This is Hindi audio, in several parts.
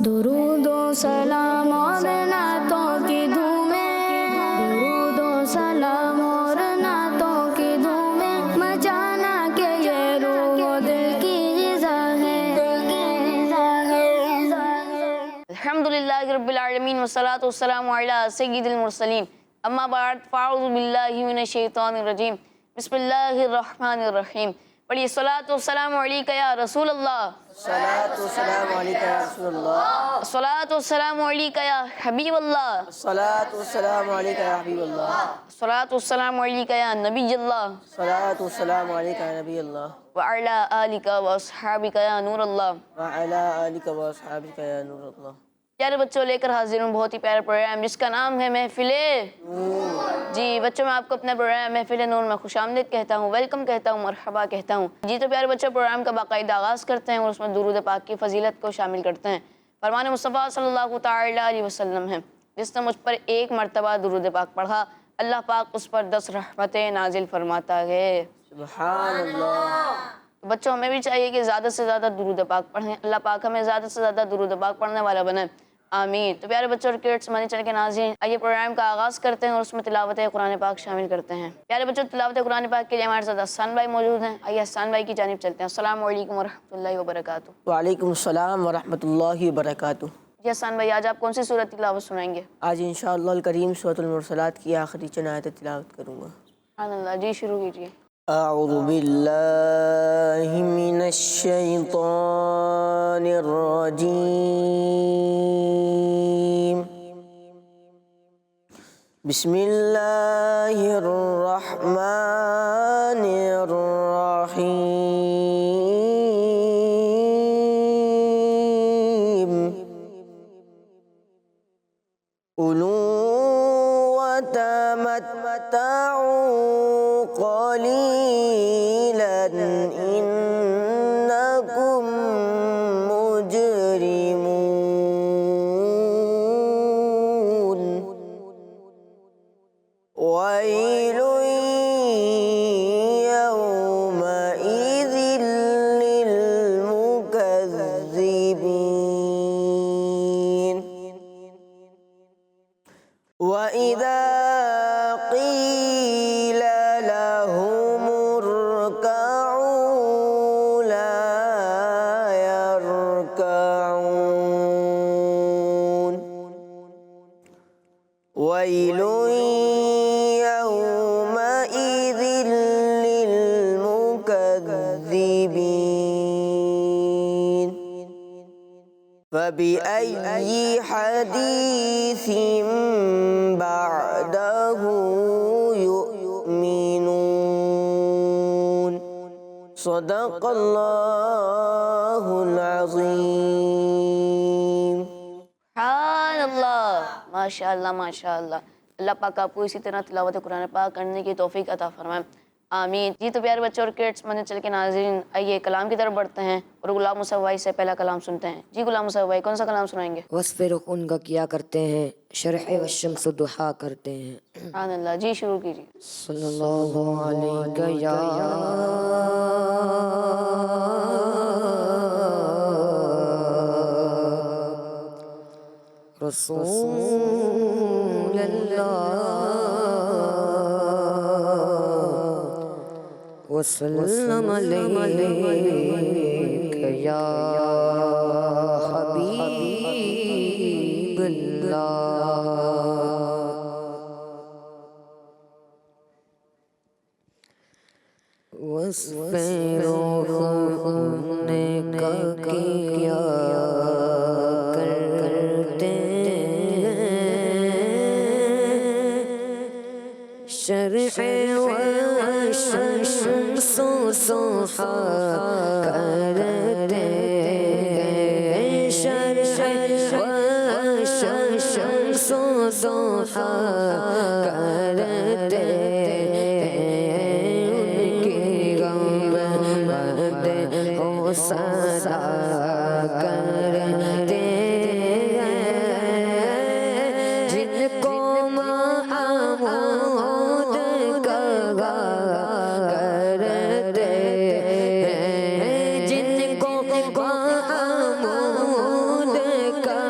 दुरूदो सलाम और नातों की धूमें, दुरूदो सलाम और नातों की धूमें, मचाना के ये रूह दिल की ग़िज़ा है। अल्हम्दुलिल्लाहि रब्बिल आलमीन वस्सलातु वस्सलामु अला सय्यिदिल मुरसलीन अम्मा बाद फ़अऊज़ु बिल्लाहि मिनश शैतानिर रजीम बिस्मिल्लाहिर रहमानिर रहीम। पढ़िए सलातु वस्सलामु अलैका या रसूल अल्लाह, सलातु वस्सलामु अलैका या रसूलल्लाह, सलातु वस्सलामु अलैका या हबीब अल्लाह, सलातु वस्सलामु अलैका या हबीबल्लाह, सलातु वस्सलामु अलैका या नबी अल्लाह सलातु वस्सलामु अलैका या नबी अल्लाह व अला आलिका व अस्हाबिका या नूर अल्लाह। व अला आलिका व अस्हाबिका या नूर अल्लाह। प्यारे बच्चों, लेकर हाजिर हूँ बहुत ही प्यारा प्रोग्राम जिसका नाम है महफिले जी। बच्चों, मैं आपको अपना प्रोग्राम महफिले नूर में खुशामदीद कहता हूँ, वेलकम कहता हूँ, मरहबा कहता हूँ जी। तो प्यारे बच्चों, प्रोग्राम का बाकायदा आगाज़ करते हैं और उसमें दुरूद पाक की फजीलत को शामिल करते हैं। फरमान मुस्तफ़ा सल्लल्लाहु तआला अलैहि वसल्लम है, जिसने मुझ पर एक मरतबा दुरूद पाक पढ़ा, अल्लाह पाक उस पर 10 रहमतें नाजिल फरमाता है। सुभान अल्लाह। बच्चों, हमें भी चाहिए कि ज़्यादा से ज़्यादा दुरूद पाक पढ़ें। अल्लाह पाक हमें ज़्यादा से ज़्यादा दुरूद पाक पढ़ने वाला बनाए, आमीन। तो प्यारे बच्चों और किड्स मनी चैनल के नाज़रीन, आइए प्रोग्राम का आगाज़ करते हैं और उसमें तिलावत कुरान पाक शामिल करते हैं। प्यारे बच्चों, तिलावत कुरान पाक के लिए हमारे साथ हसन भाई मौजूद हैं। आइए हसन भाई की जानिब चलते हैं। अस्सलामु अलैकुम वरहमतुल्लाहि वबरकातुहू। वालेकुम सलाम व रहमतुल्लाहि व बरकातुहू। जी हसन भाई, आज आप कौन सी सूरत की तिलावत सुनाएंगे? आज इंशाअल्लाह अल करीम सूरतुल मुरसलात की आखिरी चंद आयतें तिलावत करूँगा। अल्लाह जी, शुरू कीजिए। अऊज़ु बिल्लाहि मिनश शैतानिर रजीम। बिस्मिल्लाहिर रहमानिर रहीम। कुलू व तमत्तऊ क़लीलन इन्नकुम मुजरिमून। वैलु यौमइज़िन लिलमुकज़्ज़िबीन। वइज़ा क़ील लहुम इरकऊ ला यरकऊन। वैलु यौमइज़िन लिलमुकज़्ज़िबीन। फबिअय्यि हदीसिम बअदहु युमिनून। सदक़ल्लाहुल अज़ीम। सुभानअल्लाह, माशाअल्लाह माशाअल्लाह। अल्लाह पाक आपको इसी तरह तिलावत कुरान पाक करने की तौफीक अता फरमाए, आमीन जी। तो प्यारे बच्चों और किड्स मनी चल के नाज़रीन, आइए कलाम की तरफ बढ़ते हैं और गुलाम मुस्तफ़ा भाई से पहला कलाम सुनते हैं। जी गुलाम मुस्तफ़ा भाई, कौन सा कलाम सुनाएंगे? वस्फ़े रुख़ उनका किया करते हैं, शरह वश्शम्स दुहा करते हैं। सुभानअल्लाह जी, शुरू कीजिए। सल्लल्लाहु अलैका या रसूलल्लाह वसल्लम अलैका या हबीबल्लाह। वस्फ़े रुख़ उनका किया करते हैं, शरह वश्शम्स दुहा करते हैं, शरह वश्शम्स दुहा करते सदा करते हैं, जिनको महमूद कहा करते हैं, जिनको महमूद कहा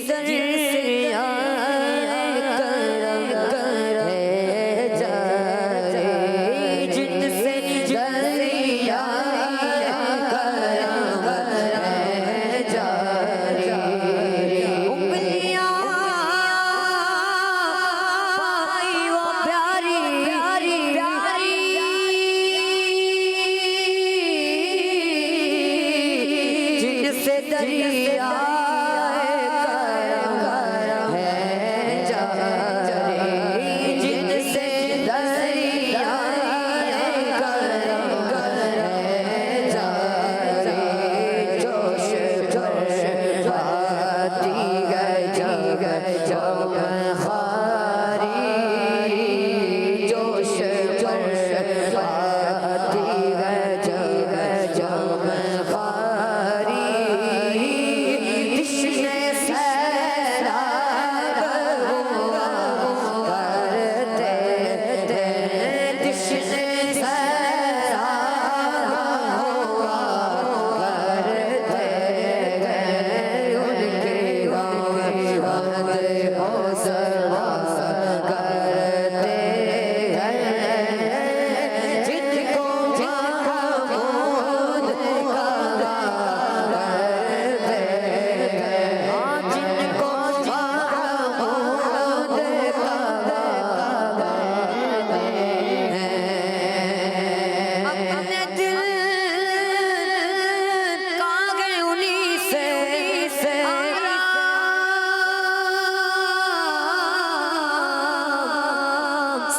दरिया करम है जारी, जिनसे दरिया करम है जारी। उंगलियां पाई वो प्यारी प्यारी प्यारी, जिनसे दरिया करम है जारी, जिनसे दरिया करम है जारी। जोश जोश आती है जग जग खारी, जोश जोश आती है जग जग खारी। कृष्ण सैराब करते थे, कृष्ण सैराब करते गए, उनके गाँव बंद हौसला करते गए। जिनको महमूद का करते गए, जिनको महमूद का करते हैं। अपने दिल का गए उन्हीं से आराम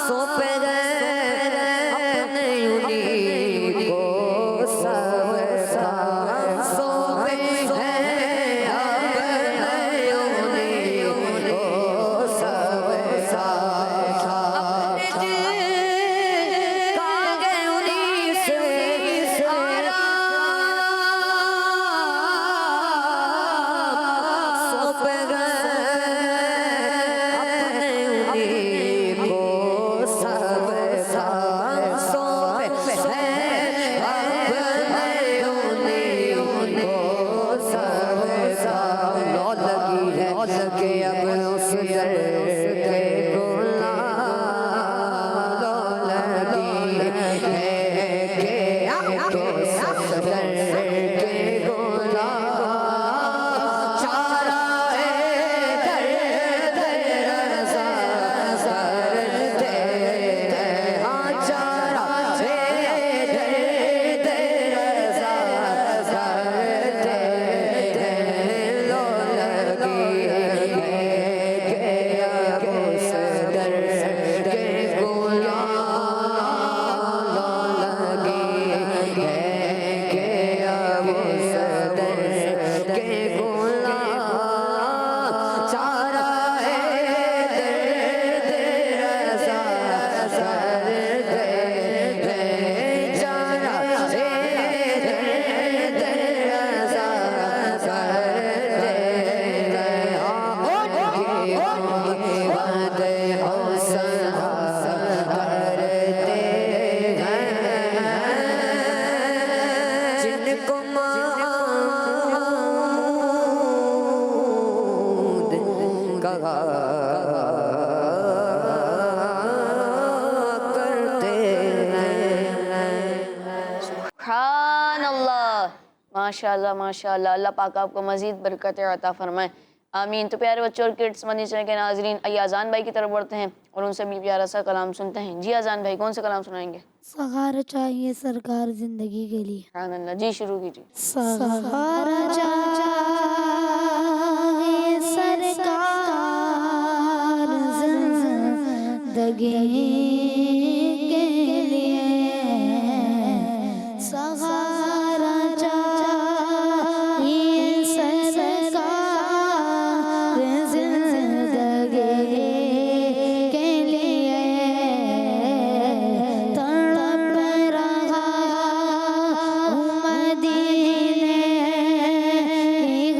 सौंपे गए, अपने उन्हीं को सब काम सौंपे हैं, अपने उन्हीं को सब काम। अपने दिल का गए उन्हीं से आराम सौंपे गए, अपने उन्हीं को सब काम सौंपे हैं, अपने उन्हीं को सब काम। लौ लगी है कि अब उस दर के गुलाम, लौ लगी है कि अब उस दर के गुलाम। चारा है दर्द रज़ा करते हैं, हाँ चारा है दर्द रज़ा करते हैं। लो लगी है कि अब उस दर के गुलाम, लो लगी है कि अब उस दर के गुलाम। चारा है दर्द रज़ा करते हैं, चारा है दर्द रज़ा करते हैं। बंद हौसला करते हैं, जिनको महमूद कहा करते हैं। सुभान अल्लाह, माशाल्लाह माशाल्लाह। अल्लाह पाक आपको मज़ीद बरकत अता फरमाए, आमीन। तो प्यारे बच्चों और किड्स मदनी चैनल के नाज़रीन, आइए अजान भाई की तरफ बढ़ते हैं और उनसे भी प्यारा सा कलाम सुनते हैं। जी अजान भाई, कौन सा कलाम सुनाएंगे? सहारा चाहिए सरकार जिंदगी के लिए। सुभान अल्लाह, जी शुरू कीजिए। सहारा चाहिए सरकार जिंदगी के लिए, सहारा चाहिए सरकार जिंदगी के लिए। तड़प रहा हूँ मदीने की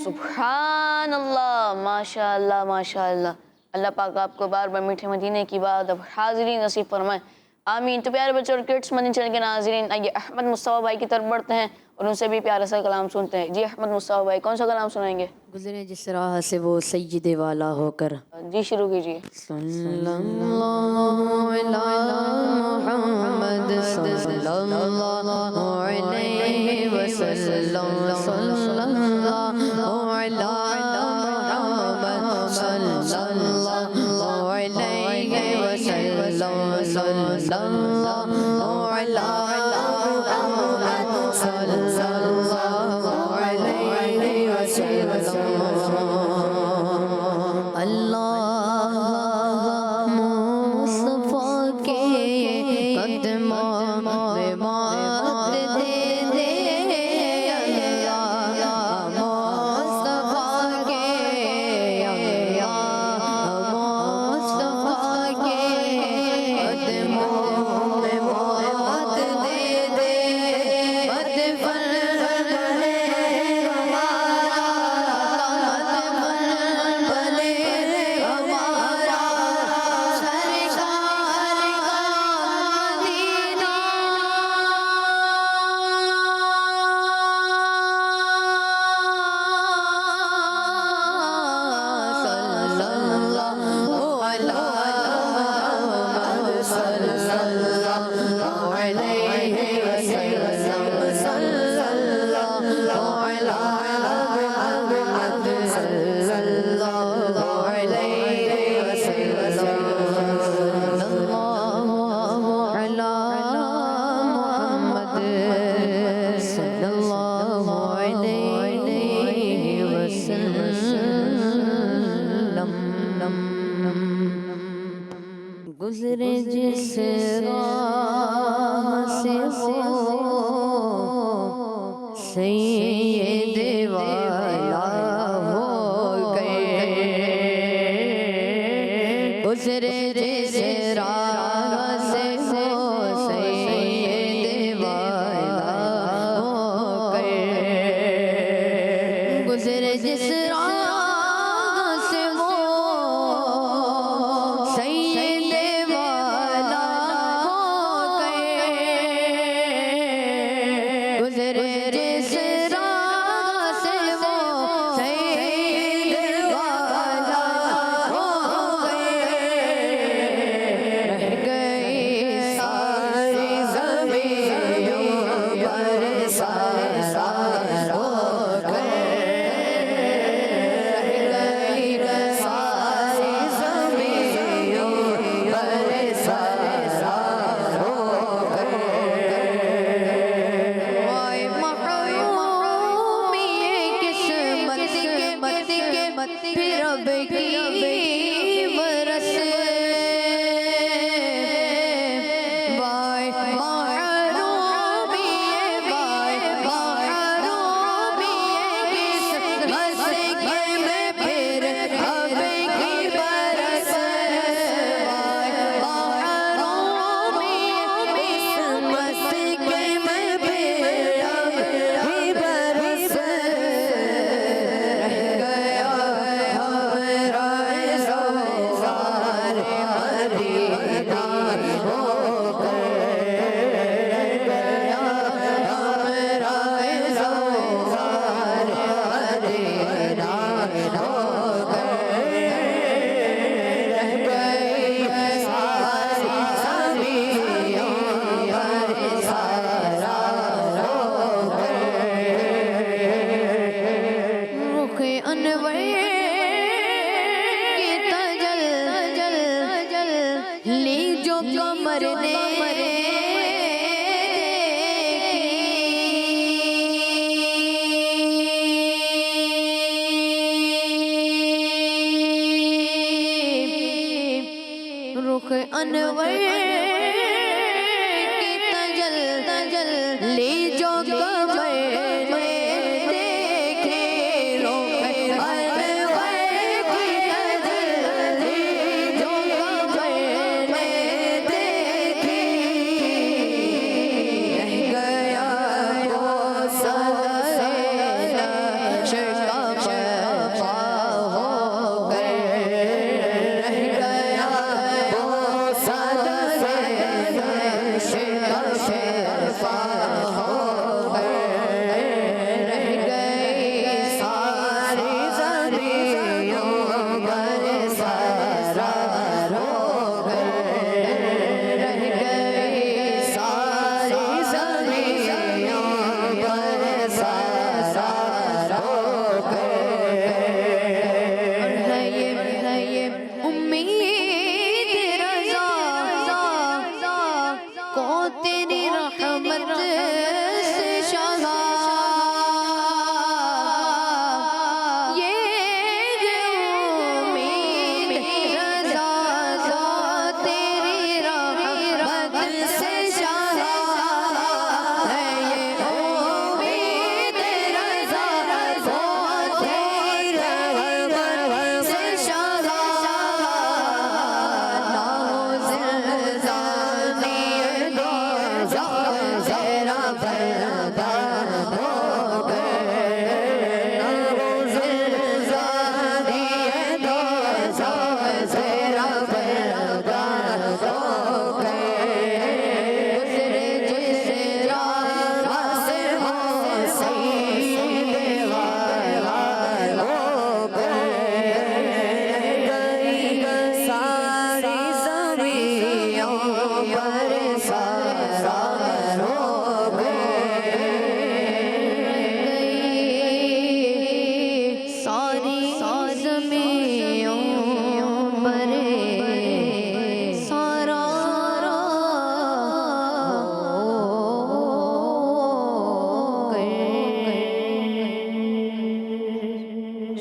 सुभान अल्लाह, माशाअल्लाह माशाअल्लाह। अल्लाह पाक आपको बार बार मीठे मदीने की बात अब हाज़िरी नसीब फरमाए, आमीन। तो प्यारे बच्चों और किड्स मदीने चैनल के नाज़रीन, आइए अहमद मुस्तफ़ा भाई की तरफ बढ़ते हैं और उनसे भी प्यारा सा कलाम सुनते हैं। जी अहमद मुस्तफ़ा भाई, कौन सा कलाम सुनाएंगे? गुजरे जिस राह से वो सैयदे वाला होकर। जी शुरू कीजिए। सल्लल्लाहु अला मुहम्मद सल्लल्लाहु अलैहि वसल्लम, सल्लल्लाहु अला मुहम्मद सल्लल्लाहु अलैहि वसल्लम, सल्लल्लाहु अला मुहम्मद सल्लल्लाहु अलैहि वसल्लम। अल्लाह मुस्तफा के कदमों में मौत दे दे, अल्लाह मुस्तफा के, अल्लाह मुस्तफा के कदमों में मौत दे दे, मदफन बने हमारा, मदफन बने हमारा, सरकार का मदीना। सल्लल्लाहु अला मुहम्मद सल्लल्लाहु अलैहि वसल्लम, सल्लल्लाहु अला मुहम्मद सल्लल्लाहु अलैहि वसल्लम, सल्लल्लाहु अला मुहम्मद सल्लल्लाहु अलैहि वसल्लम। गुजरे जिस राह से वो सैयदे वाला हो गए, गुजरे जिस राह से वो सैयदे वाला हो गए, गुजरे जिस राह से वो सैयदे वाला हो गए, गुजरे जिस राह से वो सैयदे वाला हो गए, रह गई सारी ज़मीन पर सारा रो गए, रह गई सारी ज़मीन पर सारा रो गए। वाए महरूमी ये किस्मत के फिर अब की बरस, वाए महरूमी ये, वाए महरूमी ये किस्मत के में फिर अब की बरस, वाए महरूमी ये किस्मत के में फिर अब की बरस, रह गया हमारा रोज़गार मदीना हो गए, रह गया हमारा रोज़गार मदीना हो गए, रह गई सारी ज़मीन पर सारा रो गए। रुख अनवर की तजल ली जो कमर ने देखी, रुख अनवर की तजल ली जो कमर ने देखी, रुख अनवर की तजल ली जो कमर ने देखी, रह गया वो सदरे नक्श का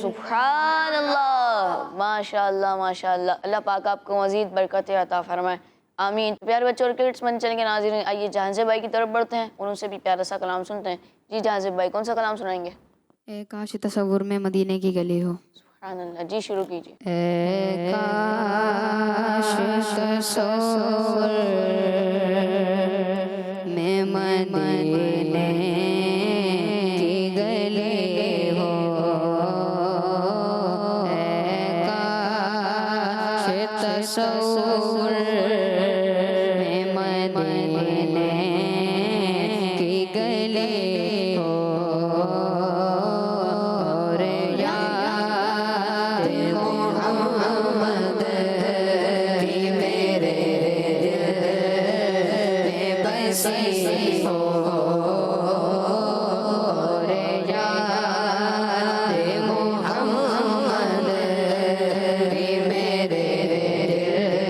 सुभान अल्लाह, माशाअल्लाह माशाअल्लाह। अल्लाह पाक आपको मज़ीद बरकतें अता फरमाए, आमीन। प्यारे बच्चों और किड्स मन चलेंगे नाज़रीन, आइए जहांज़ेब भाई की तरफ बढ़ते हैं, उनसे भी प्यारा सा कलाम सुनते हैं। जी जहांज़ेब भाई, कौन सा कलाम सुनाएंगे? काश तसव्वुर में मदीने की गली हो। सुभान अल्लाह, जी शुरू कीजिए। काश तसव्वुर में मदीने की गली हो, काश तसव्वुर में मदीने की गली हो, रे याद मोहम्मद की मेरे दिल में बसी हो, रे याद मोहम्मद की मेरे दिल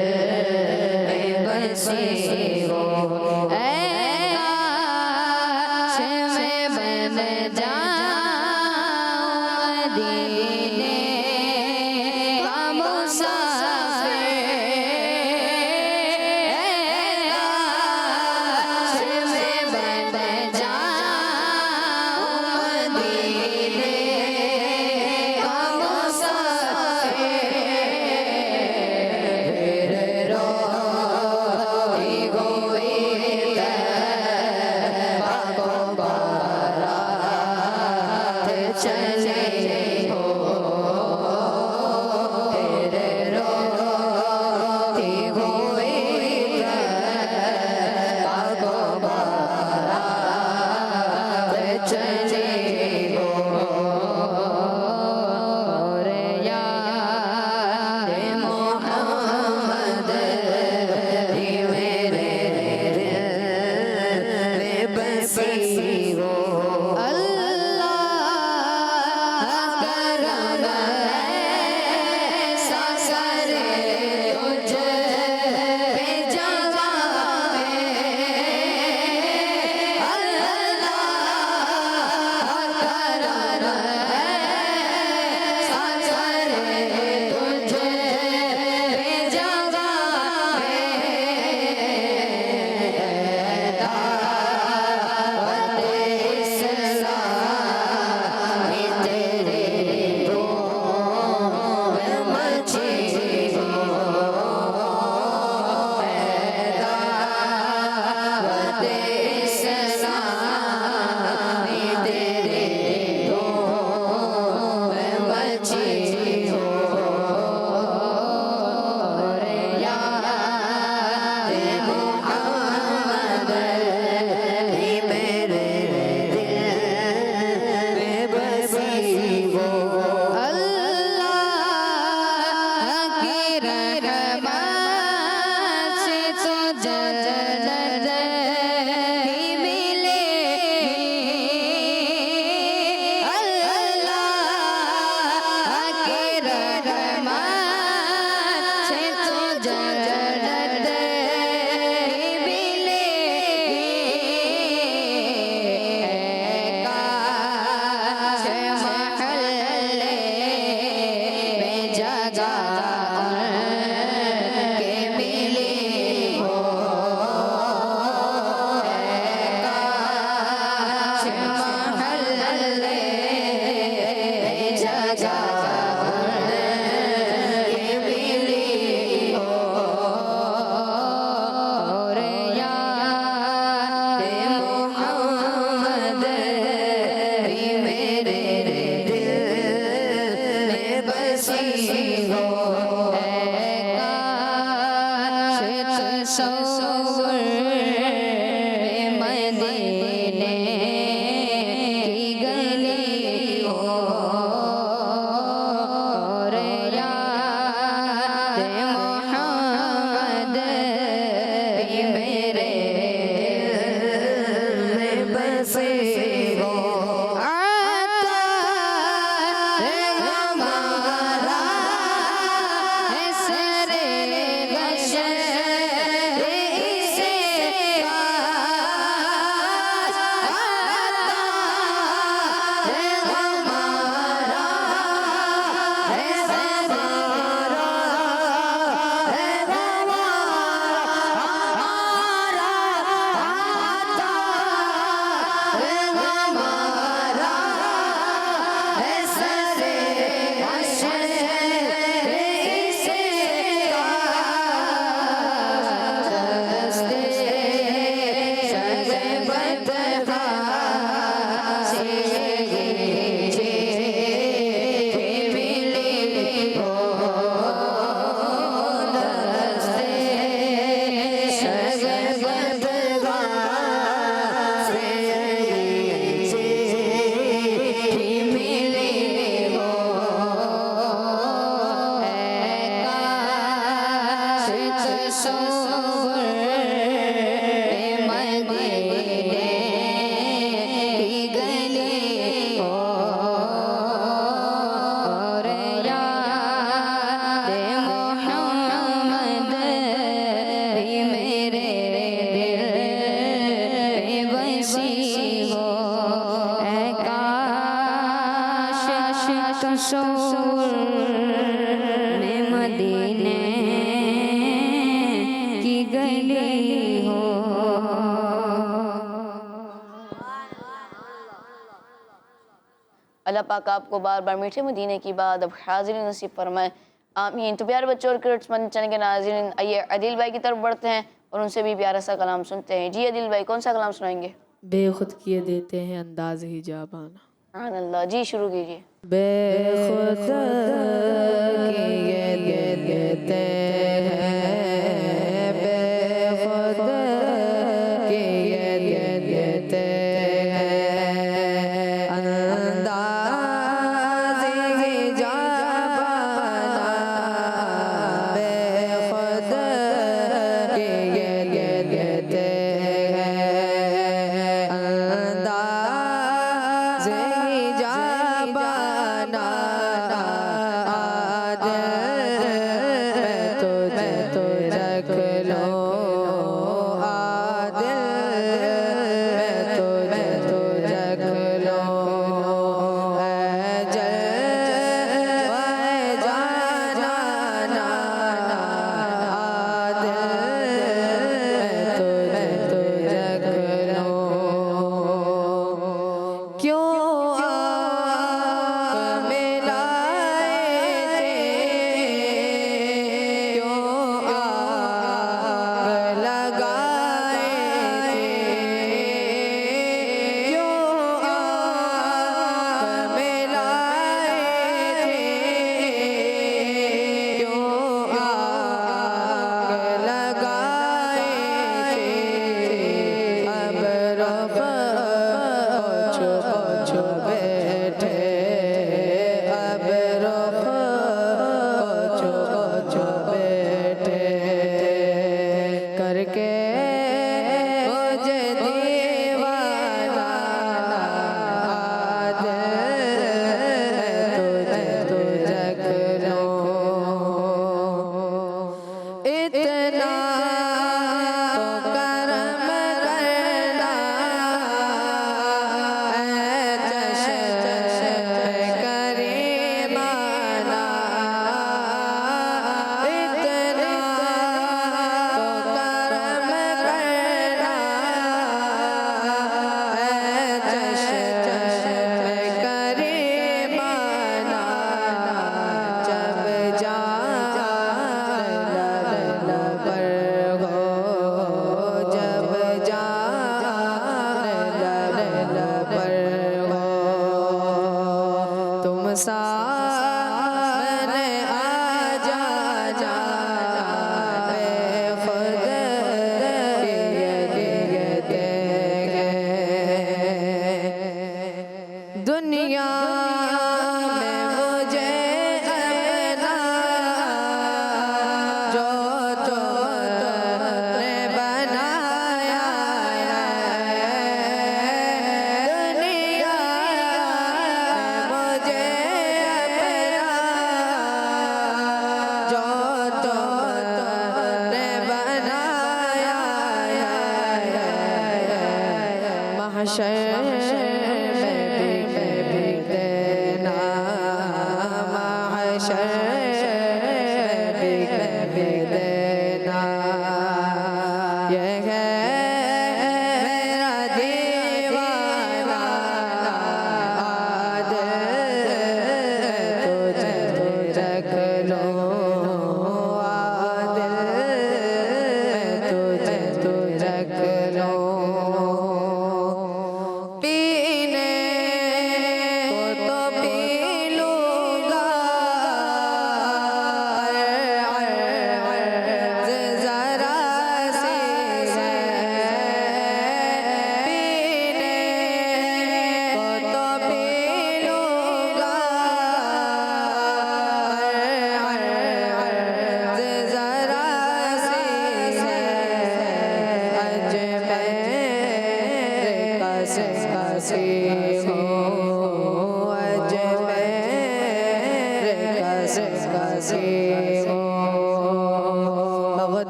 का शोर में मदीने की गली हो। अल्लाह पाक आपको बार बार मीठे मदीने की बात अब हाजिर नसीब फरमाए, आमीन। तो प्यारे बच्चों और क्रिकेट्स मन चैनल के नाज़रीन, आइए अदिल भाई की तरफ बढ़ते हैं और उनसे भी प्यारा सा कलाम सुनते हैं। जी अदिल भाई, कौन सा कलाम सुनाएंगे? बेखुद किए देते हैं अंदाज ही जाबाना। सुभान अल्लाह, जी शुरू कीजिए। बेखुद किए देते हैं, बेखुद किए देते हैं अंदाज ही जाबाना। बेखुद किए देते हैं अंदाज ही जाबाना।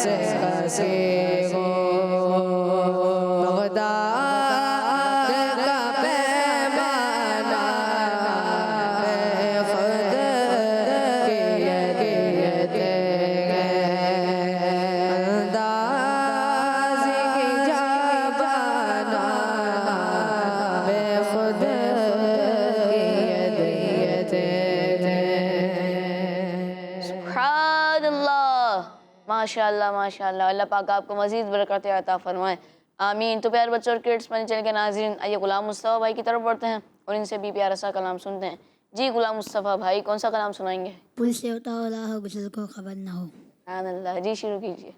से हंसी हो बगदाद का पैमाना खुद की अंदाज़ की जाबाना खुद माशाल्लाह माशाल्लाह। अल्लाह पाक आपको मज़ीद बरकत अता फरमाए, आमीन। तो प्यारे बच्चों और किड्स मनी चैनल के नाज़रीन, आइए गुलाम मुस्तफ़ा भाई की तरफ बढ़ते हैं और इनसे भी प्यारा सा कलाम सुनते हैं। जी गुलाम मुस्तफ़ा भाई, कौन सा कलाम सुनाएंगे? पुल से उतारा हो गुजर को खबर ना हो। सुभान अल्लाह। जी शुरू कीजिए।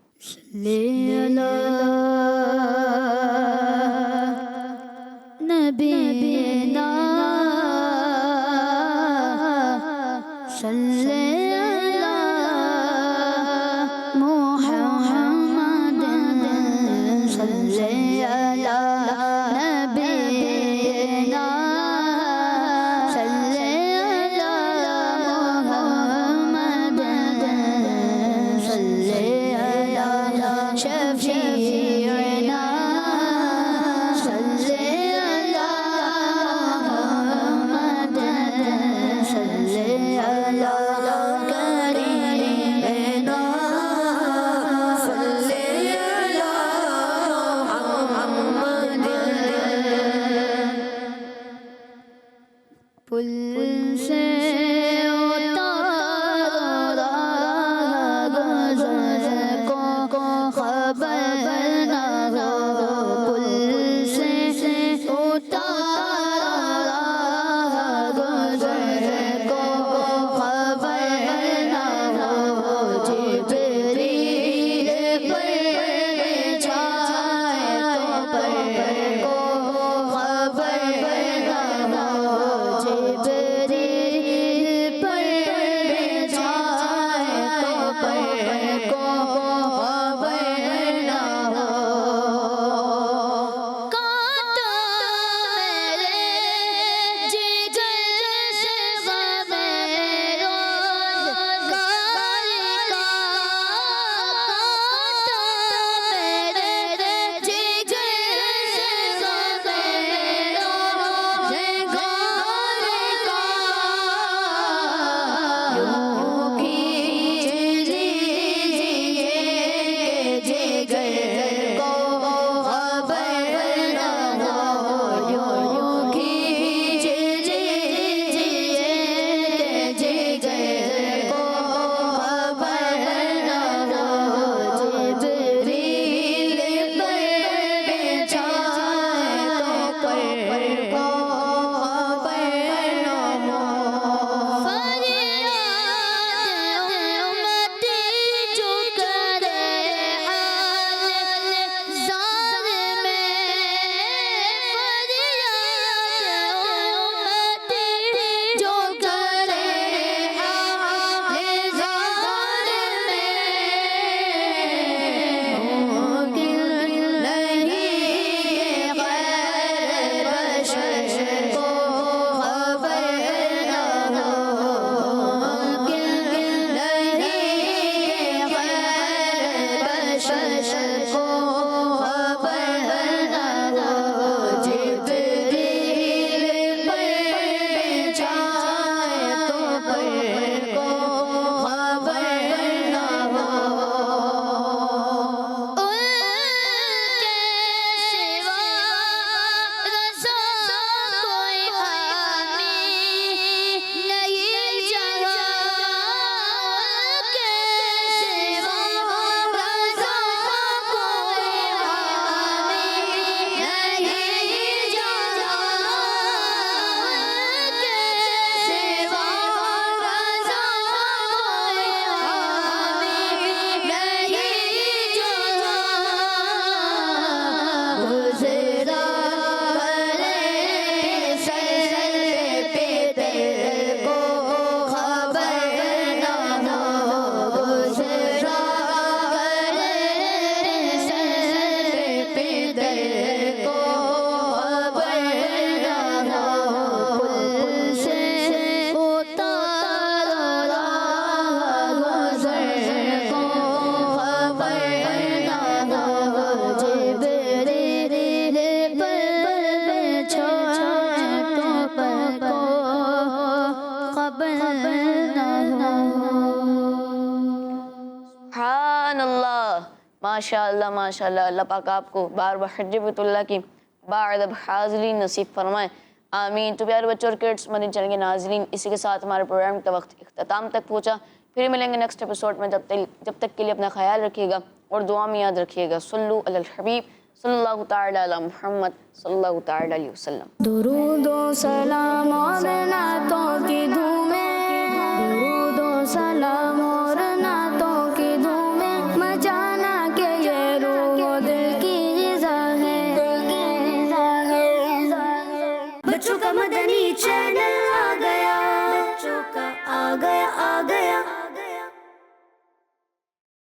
नबीना सल्ले अला मुहम्मद सल्ले अला नबीना सल्ले अला मुहम्मद सल्ले अला शफीअना सल्ले अला मुहम्मद सल्ले अला करीमना सल्ले अला मुहम्मद। पुल से उतारा गुज़र को खबर माशाअल्लाह माशाअल्लाह। अल्लाह पाक आपको बार बार हज बैतुल्लाह की बारदब हाज़िरी नसीब फरमाए, आमीन। तो प्यारे बच्चों और किड्स मदीना चैनल के नाज़रीन, इसी के साथ हमारे प्रोग्राम का वक्त इख्तिताम तक पहुँचा। फिर मिलेंगे नेक्स्ट एपिसोड में। जब तक के लिए अपना ख्याल रखिएगा और दुआ में याद रखिएगा, सल्लु अलल हबीब सल्लल्लाहु तआला अला मुहम्मद सल्लल्लाहु तआला अलैहि वसल्लम। दुरूदो सलाम और नातों की धूमें, दुरूदो सलाम और नातों की धूमें, मचाना के ये रूह दिल की ग़िज़ा है। बच्चों का मदनी चैनल आ गया, बच्चों का आ गया